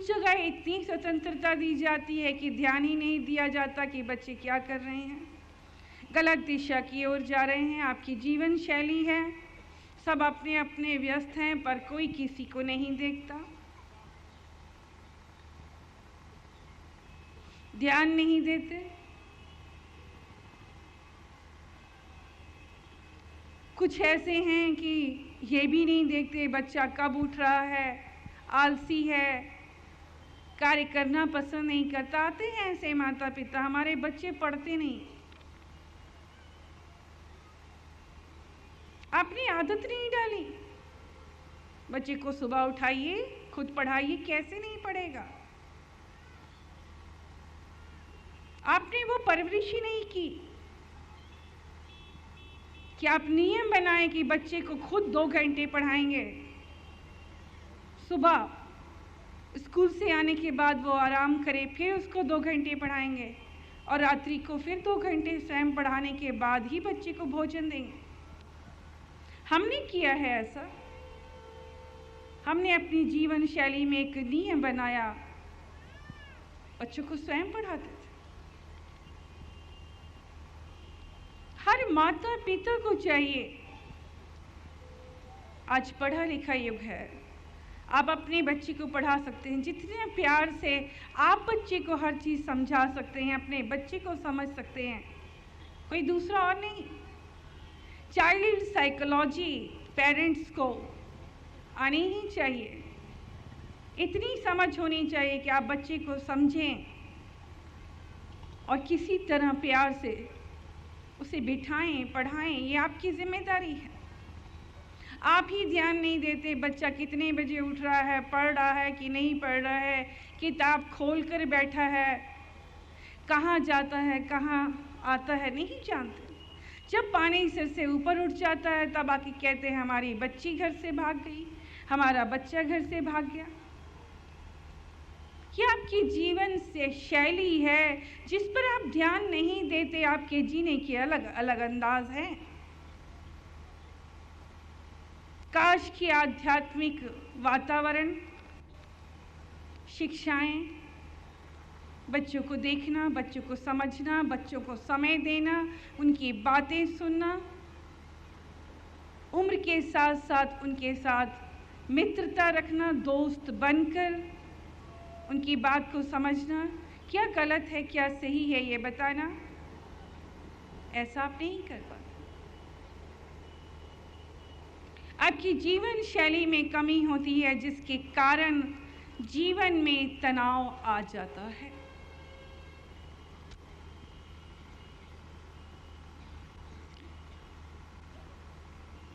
कुछ जगह इतनी स्वतंत्रता दी जाती है कि ध्यान ही नहीं दिया जाता कि बच्चे क्या कर रहे हैं, गलत दिशा की ओर जा रहे हैं। आपकी जीवन शैली है, सब अपने अपने व्यस्त हैं, पर कोई किसी को नहीं देखता, ध्यान नहीं देते। कुछ ऐसे हैं कि ये भी नहीं देखते बच्चा कब उठ रहा है, आलसी है, कार्य करना पसंद नहीं करता। आते हैं ऐसे माता पिता, हमारे बच्चे पढ़ते नहीं, आपने आदत नहीं डाली। बच्चे को सुबह उठाइए, खुद पढ़ाइए, कैसे नहीं पढ़ेगा? आपने वो परवरिश ही नहीं की कि आप नियम बनाएं कि बच्चे को खुद 2 घंटे पढ़ाएंगे। सुबह स्कूल से आने के बाद वो आराम करे, फिर उसको 2 घंटे पढ़ाएंगे, और रात्रि को फिर 2 घंटे स्वयं पढ़ाने के बाद ही बच्चे को भोजन देंगे। हमने किया है ऐसा। हमने अपनी जीवन शैली में एक नियम बनाया, बच्चों को स्वयं पढ़ाते थे। हर माता पिता को चाहिए, आज पढ़ा लिखा युग है, आप अपने बच्चे को पढ़ा सकते हैं। जितने प्यार से आप बच्चे को हर चीज़ समझा सकते हैं, अपने बच्चे को समझ सकते हैं, कोई दूसरा और नहीं। चाइल्ड साइकोलॉजी पेरेंट्स को आनी ही चाहिए, इतनी समझ होनी चाहिए कि आप बच्चे को समझें और किसी तरह प्यार से उसे बिठाएं, पढ़ाएं। ये आपकी जिम्मेदारी है। आप ही ध्यान नहीं देते बच्चा कितने बजे उठ रहा है, पढ़ रहा है कि नहीं पढ़ रहा है, किताब खोल कर बैठा है, कहाँ जाता है, कहाँ आता है, नहीं जानते। जब पानी सिर से ऊपर उठ जाता है तब आके कहते हैं हमारी बच्ची घर से भाग गई, हमारा बच्चा घर से भाग गया। ये आपकी जीवन से शैली है जिस पर आप ध्यान नहीं देते। आपके जीने के अलग अलग अंदाज हैं। काश कि आध्यात्मिक वातावरण, शिक्षाएं, बच्चों को देखना, बच्चों को समझना, बच्चों को समय देना, उनकी बातें सुनना, उम्र के साथ साथ उनके साथ मित्रता रखना, दोस्त बनकर उनकी बात को समझना, क्या गलत है क्या सही है ये बताना, ऐसा आप नहीं कर पाते। आपकी जीवन शैली में कमी होती है जिसके कारण जीवन में तनाव आ जाता है।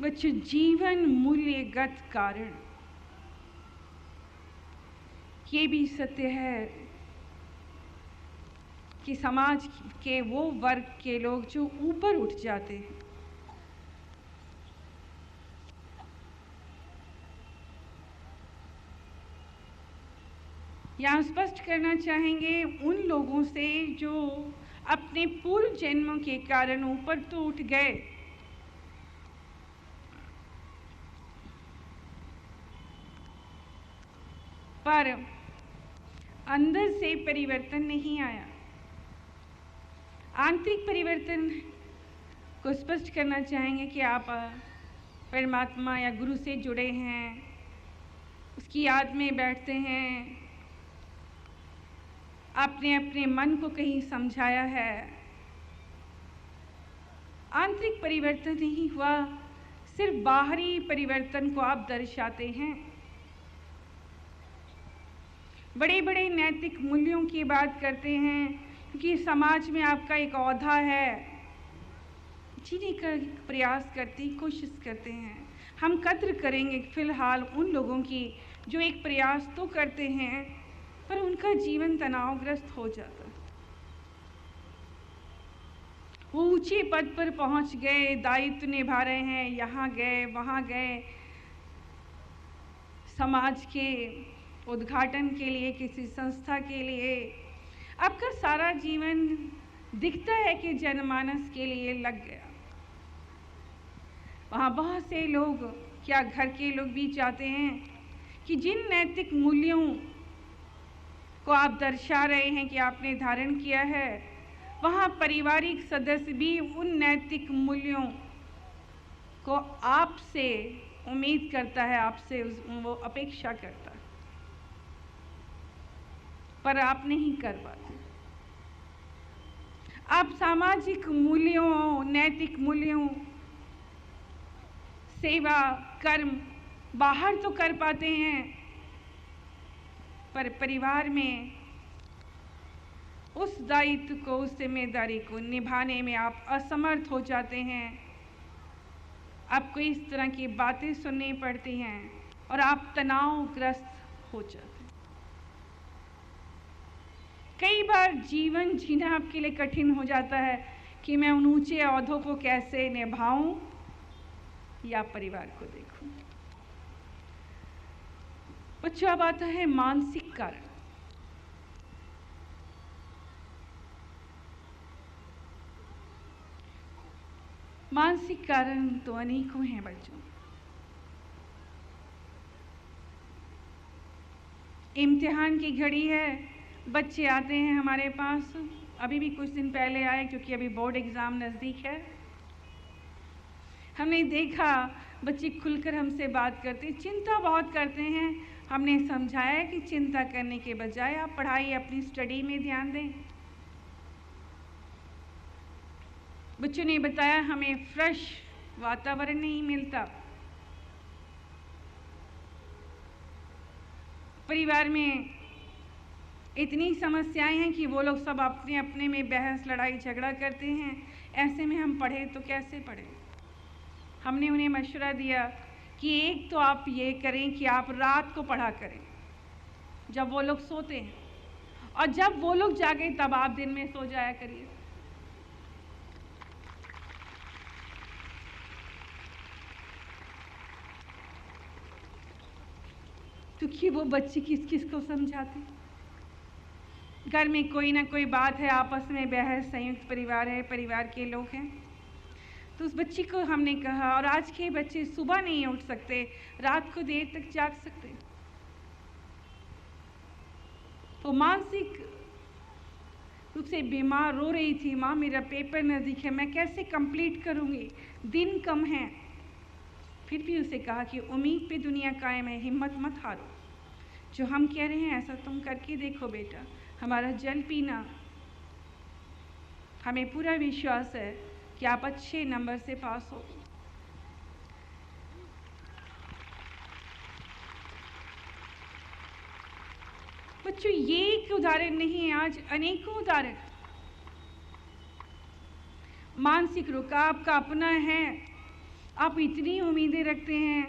बच्चों, जीवन मूल्यगत कारण, ये भी सत्य है कि समाज के वो वर्ग के लोग जो ऊपर उठ जाते हैं, यहाँ स्पष्ट करना चाहेंगे उन लोगों से जो अपने पूर्व जन्मों के कारण ऊपर तो उठ गए, पर अंदर से परिवर्तन नहीं आया। आंतरिक परिवर्तन को स्पष्ट करना चाहेंगे कि आप परमात्मा या गुरु से जुड़े हैं, उसकी याद में बैठते हैं, आपने अपने मन को कहीं समझाया है। आंतरिक परिवर्तन नहीं हुआ, सिर्फ बाहरी परिवर्तन को आप दर्शाते हैं। बड़े बड़े नैतिक मूल्यों की बात करते हैं क्योंकि समाज में आपका एक ओहदा है, जीने का प्रयास करते हैं, कोशिश करते हैं। हम कद्र करेंगे फिलहाल उन लोगों की जो एक प्रयास तो करते हैं पर उनका जीवन तनावग्रस्त हो जाता है। वो ऊंचे पद पर पहुंच गए, दायित्व निभा रहे हैं, यहाँ गए वहाँ गए, समाज के उद्घाटन के लिए, किसी संस्था के लिए। आपका सारा जीवन दिखता है कि जनमानस के लिए लग गया। वहाँ बहुत से लोग, क्या घर के लोग भी चाहते हैं कि जिन नैतिक मूल्यों को आप दर्शा रहे हैं कि आपने धारण किया है, वहाँ पारिवारिक सदस्य भी उन नैतिक मूल्यों को आपसे उम्मीद करता है, आपसे वो अपेक्षा करता है, पर आप नहीं कर पाते। आप सामाजिक मूल्यों, नैतिक मूल्यों, सेवा, कर्म बाहर तो कर पाते हैं, पर परिवार में उस दायित्व को, उस जिम्मेदारी को निभाने में आप असमर्थ हो जाते हैं। आपको इस तरह की बातें सुननी पड़ती हैं और आप तनावग्रस्त हो जाते हैं। कई बार जीवन जीना आपके लिए कठिन हो जाता है कि मैं उन ऊंचे ओहदों को कैसे निभाऊं या परिवार को देखूं। बच्चों, अब आता है मानसिक कारण। मानसिक कारण तो अनेकों हैं बच्चों। इम्तिहान की घड़ी है, बच्चे आते हैं हमारे पास, अभी भी कुछ दिन पहले आए क्योंकि अभी बोर्ड एग्ज़ाम नज़दीक है। हमने देखा बच्चे खुलकर हमसे बात करते, चिंता बहुत करते हैं। हमने समझाया कि चिंता करने के बजाय आप पढ़ाई, अपनी स्टडी में ध्यान दें। बच्चों ने बताया हमें फ्रेश वातावरण नहीं मिलता, परिवार में इतनी समस्याएं हैं कि वो लोग सब अपने अपने में बहस, लड़ाई, झगड़ा करते हैं। ऐसे में हम पढ़े तो कैसे पढ़ें? हमने उन्हें मशवरा दिया कि एक तो आप ये करें कि आप रात को पढ़ा करें जब वो लोग सोते हैं, और जब वो लोग जागे तब आप दिन में सो जाया करिए। क्योंकि वो बच्चे किस किस को समझाते, घर में कोई ना कोई बात है, आपस में बहस, संयुक्त परिवार है, परिवार के लोग हैं। तो उस बच्ची को हमने कहा, और आज के बच्चे सुबह नहीं उठ सकते, रात को देर तक जाग सकते, तो मानसिक रूप से बीमार रो रही थी। माँ, मेरा पेपर नज़दीक है, मैं कैसे कंप्लीट करूँगी, दिन कम है। फिर भी उसे कहा कि उम्मीद पे दुनिया कायम है, हिम्मत मत हारो, जो हम कह रहे हैं ऐसा तुम करके देखो बेटा, हमारा जल पीना, हमें पूरा विश्वास है कि आप अच्छे नंबर से पास हो। बच्चों, ये एक उदाहरण नहीं है, आज अनेकों उदाहरण। मानसिक रुका आपका अपना है, आप इतनी उम्मीदें रखते हैं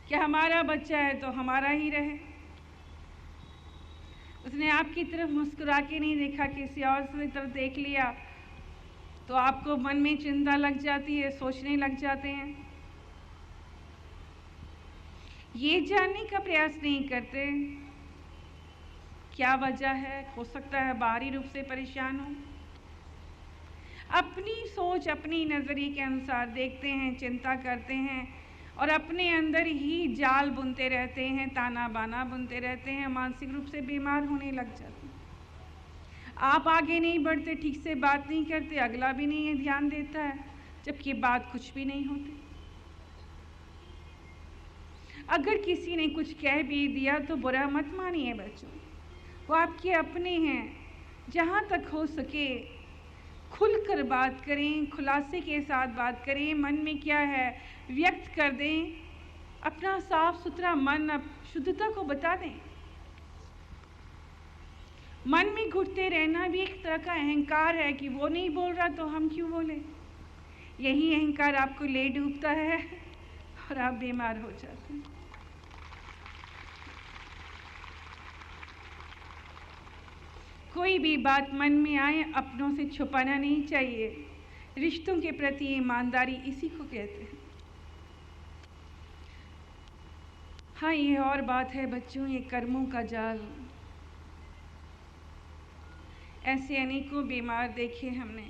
कि हमारा बच्चा है तो हमारा ही रहे। उसने आपकी तरफ मुस्कुरा के नहीं देखा, किसी और की तरफ देख लिया तो आपको मन में चिंता लग जाती है, सोचने लग जाते हैं। ये जानने का प्रयास नहीं करते क्या वजह है, हो सकता है बाहरी रूप से परेशान हो। अपनी सोच, अपनी नज़रिए के अनुसार देखते हैं, चिंता करते हैं और अपने अंदर ही जाल बुनते रहते हैं, ताना बाना बुनते रहते हैं, मानसिक रूप से बीमार होने लग जाते हैं। आप आगे नहीं बढ़ते, ठीक से बात नहीं करते, अगला भी नहीं ध्यान देता है, जबकि बात कुछ भी नहीं होती। अगर किसी ने कुछ कह भी दिया तो बुरा मत मानिए बच्चों, वो आपके अपने हैं। जहाँ तक हो सके खुलकर बात करें, खुलासे के साथ बात करें, मन में क्या है व्यक्त कर दें, अपना साफ सुथरा मन, शुद्धता को बता दें। मन में घुटते रहना भी एक तरह का अहंकार है कि वो नहीं बोल रहा तो हम क्यों बोले। यही अहंकार आपको ले डूबता है और आप बीमार हो जाते हैं। कोई भी बात मन में आए, अपनों से छुपाना नहीं चाहिए। रिश्तों के प्रति ईमानदारी इसी को कहते हैं। हाँ, ये और बात है बच्चों, ये कर्मों का जाल। ऐसे अनेकों बीमार देखे हमने,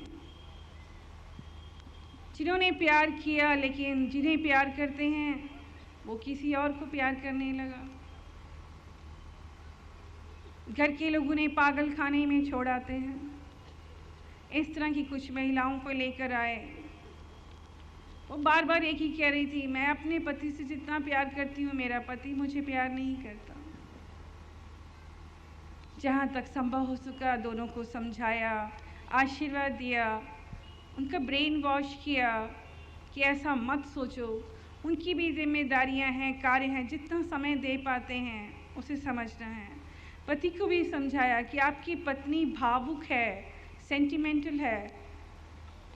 जिन्होंने प्यार किया, लेकिन जिन्हें प्यार करते हैं वो किसी और को प्यार करने लगा। घर के लोग उन्हें पागल खाने में छोड़ आते हैं। इस तरह की कुछ महिलाओं को लेकर आए। वो बार बार एक ही कह रही थी, मैं अपने पति से जितना प्यार करती हूँ, मेरा पति मुझे प्यार नहीं करता। जहाँ तक संभव हो सका दोनों को समझाया, आशीर्वाद दिया, उनका ब्रेन वॉश किया कि ऐसा मत सोचो, उनकी भी जिम्मेदारियां हैं, कार्य हैं, जितना समय दे पाते हैं उसे समझना है। पति को भी समझाया कि आपकी पत्नी भावुक है, सेंटिमेंटल है,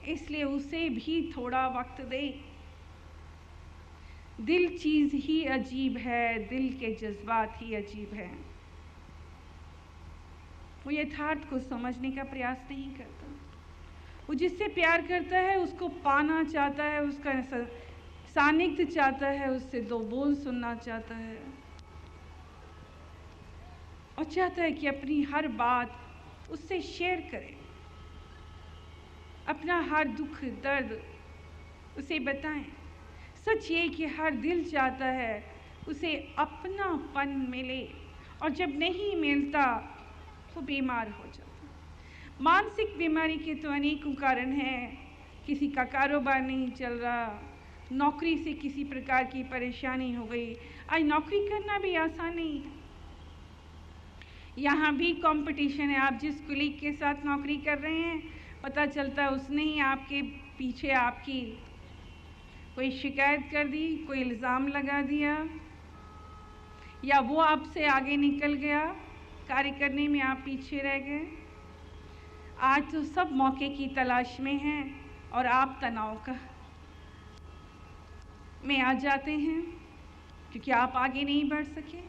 इसलिए उसे भी थोड़ा वक्त दे। दिल चीज़ ही अजीब है, दिल के जज्बात ही अजीब हैं। वो यथार्थ को समझने का प्रयास नहीं करता। वो जिससे प्यार करता है उसको पाना चाहता है, उसका सानिध्य चाहता है, उससे दो बोल सुनना चाहता है और चाहता है कि अपनी हर बात उससे शेयर करे, अपना हर दुख दर्द उसे बताएं। सच ये कि हर दिल चाहता है उसे अपनापन मिले और जब नहीं मिलता तो बीमार हो जाता। मानसिक बीमारी के तो अनेकों कारण हैं। किसी का कारोबार नहीं चल रहा, नौकरी से किसी प्रकार की परेशानी हो गई। आज नौकरी करना भी आसान नहीं है, यहाँ भी कंपटीशन है। आप जिस कुलीग के साथ नौकरी कर रहे हैं, पता चलता है उसने ही आपके पीछे आपकी कोई शिकायत कर दी, कोई इल्ज़ाम लगा दिया, या वो आपसे आगे निकल गया, कार्य करने में आप पीछे रह गए। आज तो सब मौके की तलाश में हैं और आप तनाव का में आ जाते हैं क्योंकि आप आगे नहीं बढ़ सके।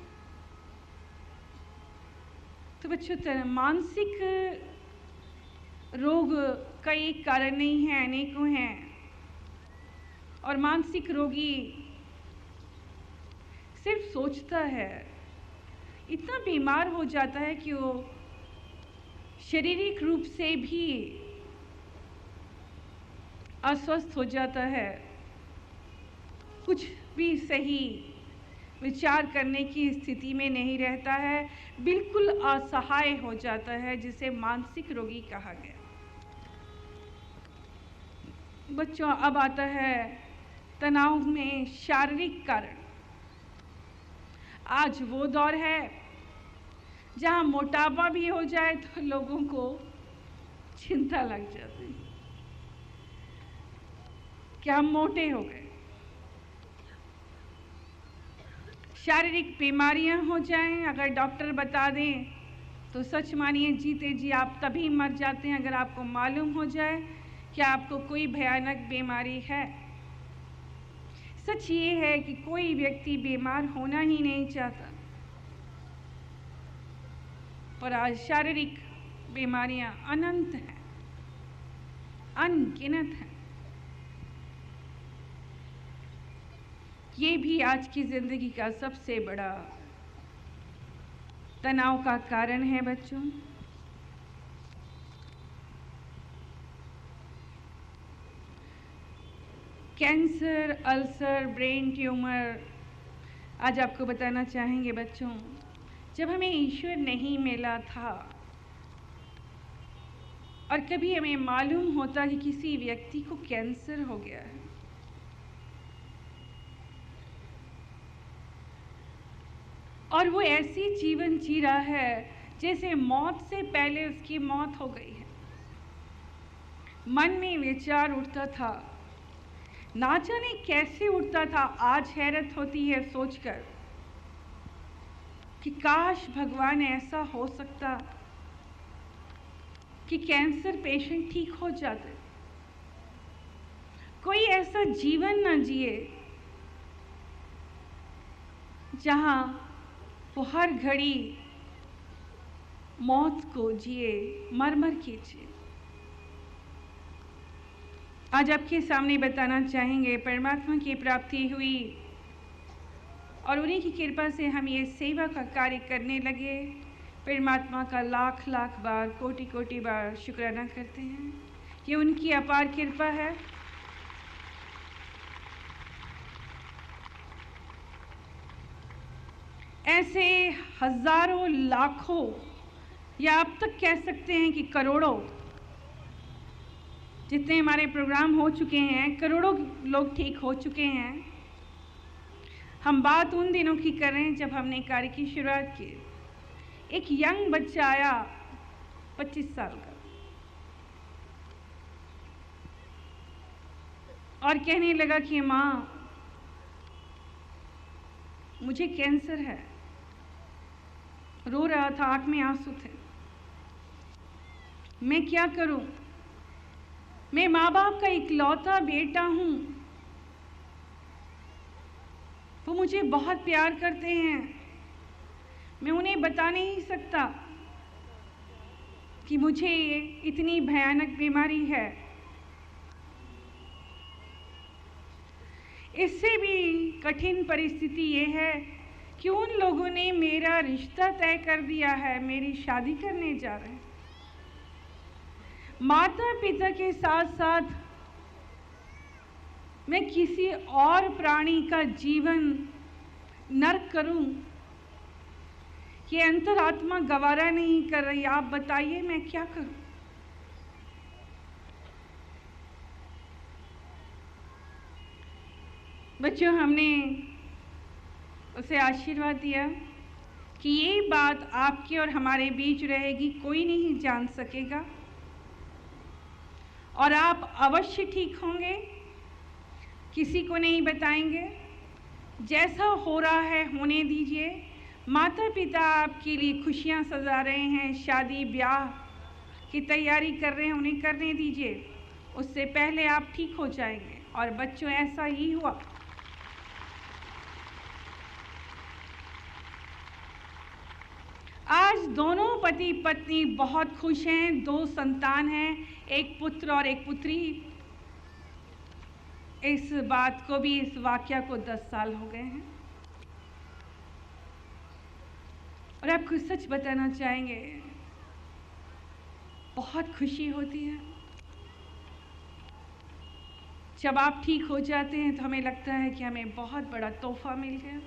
तो बच्चों, मानसिक रोग का एक कारण नहीं है, अनेकों हैं। और मानसिक रोगी सिर्फ सोचता है, इतना बीमार हो जाता है कि वो शारीरिक रूप से भी अस्वस्थ हो जाता है, कुछ भी सही विचार करने की स्थिति में नहीं रहता है, बिल्कुल असहाय हो जाता है, जिसे मानसिक रोगी कहा गया। बच्चों, अब आता है तनाव में शारीरिक कारण। आज वो दौर है जहां मोटापा भी हो जाए तो लोगों को चिंता लग जाती है कि हम मोटे हो गए। शारीरिक बीमारियां हो जाएं, अगर डॉक्टर बता दें तो सच मानिए जीते जी आप तभी मर जाते हैं अगर आपको मालूम हो जाए कि आपको कोई भयानक बीमारी है। सच ये है कि कोई व्यक्ति बीमार होना ही नहीं चाहता, पर आज शारीरिक बीमारियां अनंत हैं, अनगिनत हैं। ये भी आज की जिंदगी का सबसे बड़ा तनाव का कारण है बच्चों। Cancer, ulcer, brain tumour. आज आपको बताना चाहेंगे बच्चों, जब हमें ईश्वर नहीं मिला था और कभी हमें मालूम होता कि किसी व्यक्ति को कैंसर हो गया है, और वो ऐसी जीवन जी रहा है जैसे मौत से पहले उसकी मौत हो गई है, मन में विचार उठता था, ना जाने कैसे उठता था। आज हैरत होती है सोचकर कि काश भगवान ऐसा हो सकता कि कैंसर पेशेंट ठीक हो जाते, कोई ऐसा जीवन ना जिए जहां वो हर घड़ी मौत को जिए, मर मर के जिए। आज आपके सामने बताना चाहेंगे, परमात्मा की प्राप्ति हुई और उन्हीं की कृपा से हम ये सेवा का कार्य करने लगे। परमात्मा का लाख लाख बार, कोटि कोटि बार शुक्राना करते हैं। ये उनकी अपार कृपा है। ऐसे हजारों लाखों या अब तक कह सकते हैं कि करोड़ों, जितने हमारे प्रोग्राम हो चुके हैं, करोड़ों लोग ठीक हो चुके हैं। हम बात उन दिनों की कर रहे हैं जब हमने कार्य की शुरुआत की। एक यंग बच्चा आया 25 साल का और कहने लगा कि माँ, मुझे कैंसर है। रो रहा था, आंख में आंसू थे। मैं क्या करूं? मैं माँ बाप का इकलौता बेटा हूं। वो मुझे बहुत प्यार करते हैं। मैं उन्हें बता नहीं सकता कि मुझे इतनी भयानक बीमारी है। इससे भी कठिन परिस्थिति ये है कि उन लोगों ने मेरा रिश्ता तय कर दिया है, मेरी शादी करने जा रहे हैं। माता पिता के साथ साथ मैं किसी और प्राणी का जीवन नर्क करूं, ये अंतरात्मा गवारा नहीं कर रही। आप बताइए मैं क्या करूं? बच्चों, हमने उसे आशीर्वाद दिया कि ये बात आपके और हमारे बीच रहेगी, कोई नहीं जान सकेगा और आप अवश्य ठीक होंगे, किसी को नहीं बताएंगे। जैसा हो रहा है होने दीजिए। माता पिता आपके लिए खुशियां सजा रहे हैं, शादी ब्याह की तैयारी कर रहे हैं, उन्हें करने दीजिए। उससे पहले आप ठीक हो जाएंगे। और बच्चों, ऐसा ही हुआ। आज दोनों पति पत्नी बहुत खुश हैं, 2 संतान हैं, एक पुत्र और एक पुत्री। इस बात को भी, इस वाकया को 10 साल हो गए हैं। और आपको सच बताना चाहेंगे, बहुत खुशी होती है जब आप ठीक हो जाते हैं। तो हमें लगता है कि हमें बहुत बड़ा तोहफा मिल गया।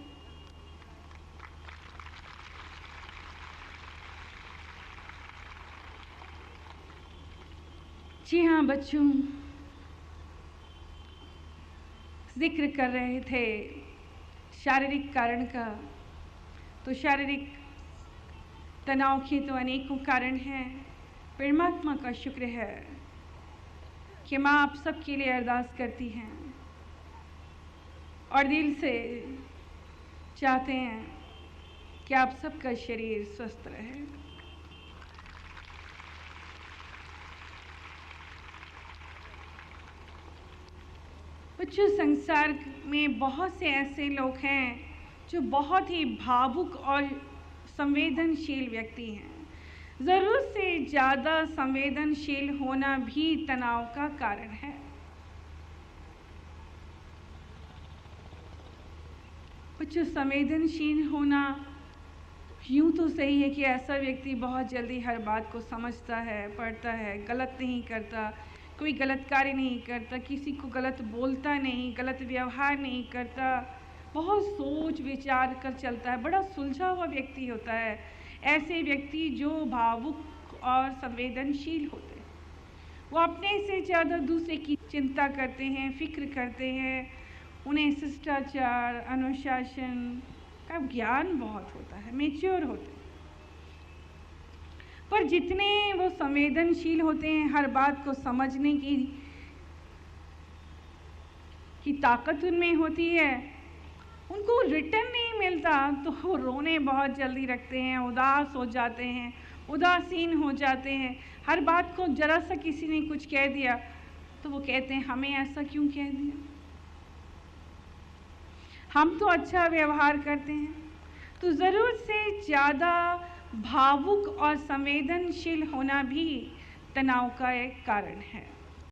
जी हाँ बच्चों, जिक्र कर रहे थे शारीरिक कारण का। तो शारीरिक तनाव के तो अनेकों कारण हैं। परमात्मा का शुक्र है कि माँ आप सबके लिए अरदास करती हैं और दिल से चाहते हैं कि आप सबका शरीर स्वस्थ रहे। बच्चों, संसार में बहुत से ऐसे लोग हैं जो बहुत ही भावुक और संवेदनशील व्यक्ति हैं। ज़रूरत से ज़्यादा संवेदनशील होना भी तनाव का कारण है। बच्चों, संवेदनशील होना यूँ तो सही है कि ऐसा व्यक्ति बहुत जल्दी हर बात को समझता है, पढ़ता है, गलत नहीं करता, कोई गलत कार्य नहीं करता, किसी को गलत बोलता नहीं, गलत व्यवहार नहीं करता, बहुत सोच विचार कर चलता है, बड़ा सुलझा हुआ व्यक्ति होता है। ऐसे व्यक्ति जो भावुक और संवेदनशील होते हैं, वो अपने से ज़्यादा दूसरे की चिंता करते हैं, फिक्र करते हैं। उन्हें शिष्टाचार, अनुशासन का ज्ञान बहुत होता है, मैच्योर होते हैं। पर जितने वो संवेदनशील होते हैं, हर बात को समझने की ताकत उनमें होती है, उनको रिटर्न नहीं मिलता तो वो रोने बहुत जल्दी लगते हैं, उदास हो जाते हैं, उदासीन हो जाते हैं। हर बात को जरा सा किसी ने कुछ कह दिया तो वो कहते हैं हमें ऐसा क्यों कह दिया, हम तो अच्छा व्यवहार करते हैं। तो ज़रूरत से ज़्यादा भावुक और संवेदनशील होना भी तनाव का एक कारण है।